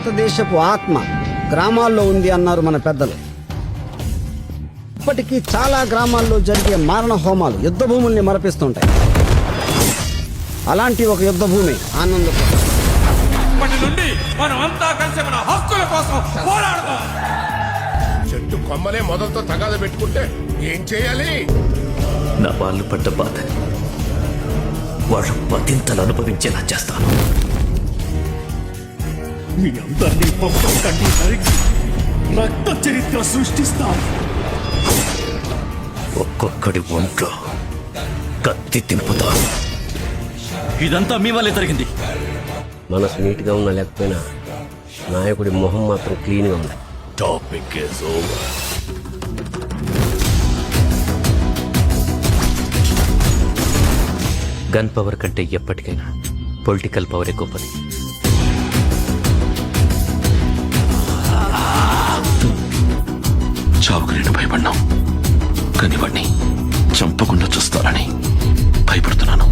భారతదేశపు ఆత్మ గ్రామాల్లో ఉంది అన్నారు మన పెద్దలు. ఇప్పటికీ చాలా గ్రామాల్లో జరిగే మారణ హోమాలు యుద్ధ భూముల్ని మరపిస్తుంటాయి. అలాంటి ఒక యుద్ధ భూమి ఆనందపురం. ఇప్పటి నుండి మనమంతా కలిసి మన హక్కుల కోసం పోరాడదాం. చెట్టు కొమ్మలే మొదలతో తగాద పెట్టుకుంటే ఏం చేయాలి? నా వాళ్ళు పడ్డ బాధని వాళ్ళు పతింతలు అనుభవించేలా చేస్తాను. మీ అందరినీ మొత్తం కంటి నరికి రక్త చరిత్ర సృష్టిస్తాను. ఒక్కొక్కడి ఒంట్లో కత్తి తింపుతా. ఇదంతా మీ వల్లే జరిగింది. మనసు నీట్గా ఉన్నా లేకపోయినా నాయకుడి మొహం మాత్రం క్లీన్గా ఉంది. Topic is over. Gun power కంటే ఎప్పటికైనా పొలిటికల్ పవరే గొప్పది. చావుకు నేను భయపడ్డాం, కానీ వాడిని చంపకుండా చూస్తారని భయపడుతున్నాను.